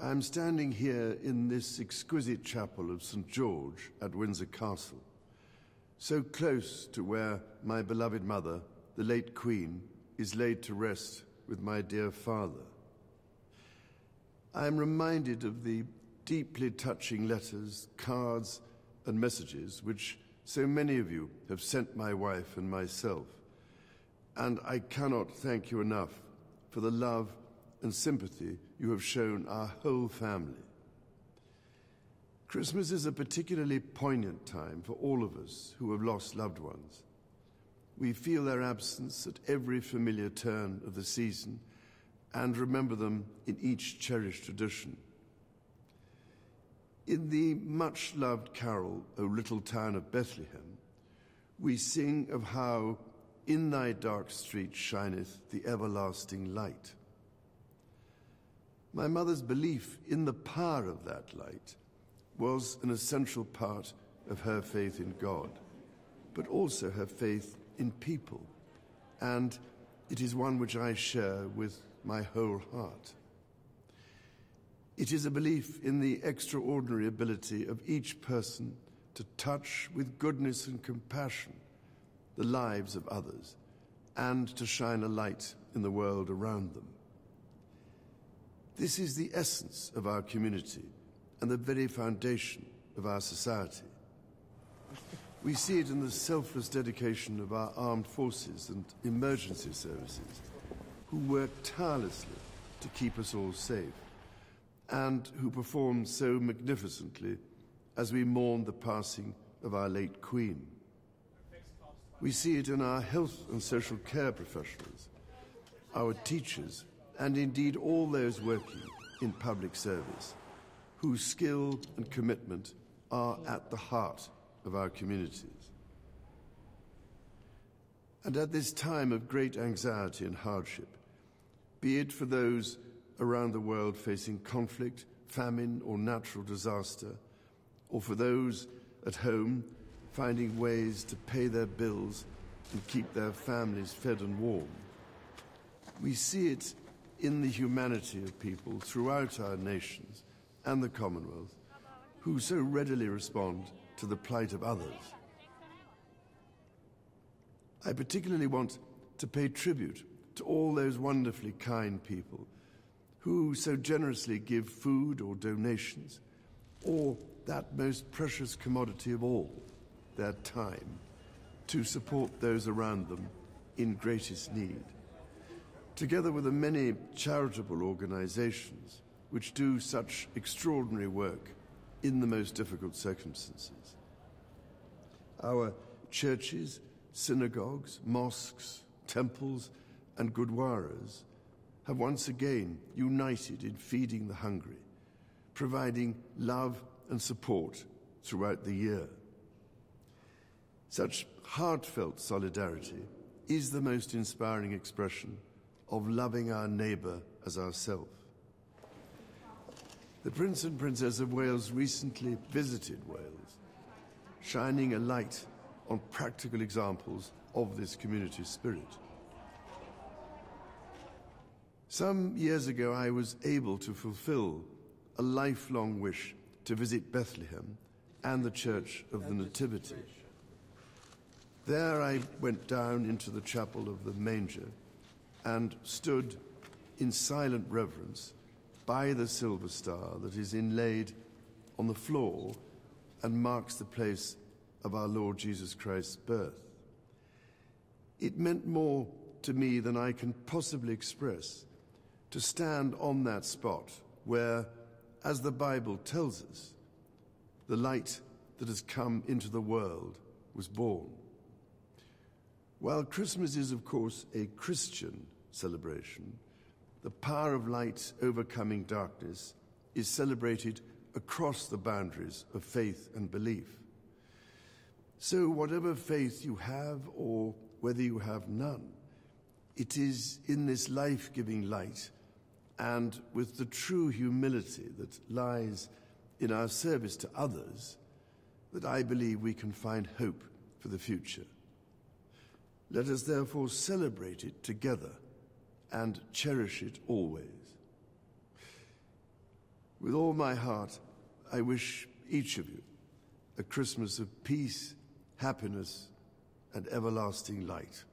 I'm standing here in this exquisite chapel of St. George at Windsor Castle, so close to where my beloved mother, the late Queen, is laid to rest with my dear father. I am reminded of the deeply touching letters, cards, and messages which so many of you have sent my wife and myself, and I cannot thank you enough for the love and sympathy you have shown our whole family. Christmas is a particularly poignant time for all of us who have lost loved ones. We feel their absence at every familiar turn of the season and remember them in each cherished tradition. In the much-loved carol, O Little Town of Bethlehem, we sing of how in thy dark street shineth the everlasting light. My mother's belief in the power of that light was an essential part of her faith in God, but also her faith in people, and it is one which I share with my whole heart. It is a belief in the extraordinary ability of each person to touch with goodness and compassion the lives of others and to shine a light in the world around them. This is the essence of our community and the very foundation of our society. We see it in the selfless dedication of our armed forces and emergency services, who work tirelessly to keep us all safe, and who perform so magnificently as we mourn the passing of our late Queen. We see it in our health and social care professionals, our teachers, and indeed all those working in public service, whose skill and commitment are at the heart of our communities. And at this time of great anxiety and hardship, be it for those around the world facing conflict, famine, or natural disaster, or for those at home finding ways to pay their bills and keep their families fed and warm, we see it in the humanity of people throughout our nations and the Commonwealth, who so readily respond to the plight of others. I particularly want to pay tribute to all those wonderfully kind people who so generously give food or donations, or that most precious commodity of all, their time, to support those around them in greatest need, together with the many charitable organizations which do such extraordinary work in the most difficult circumstances. Our churches, synagogues, mosques, temples, and gurdwaras have once again united in feeding the hungry, providing love and support throughout the year. Such heartfelt solidarity is the most inspiring expression of loving our neighbour as ourselves. The Prince and Princess of Wales recently visited Wales, shining a light on practical examples of this community spirit. Some years ago, I was able to fulfill a lifelong wish to visit Bethlehem and the Church of the Nativity. There I went down into the chapel of the manger and stood in silent reverence by the silver star that is inlaid on the floor and marks the place of our Lord Jesus Christ's birth. It meant more to me than I can possibly express to stand on that spot where, as the Bible tells us, the light that has come into the world was born. While Christmas is, of course, a Christian celebration, the power of light overcoming darkness is celebrated across the boundaries of faith and belief. So whatever faith you have or whether you have none, it is in this life-giving light and with the true humility that lies in our service to others that I believe we can find hope for the future. Let us therefore celebrate it together and cherish it always. With all my heart, I wish each of you a Christmas of peace, happiness, and everlasting light.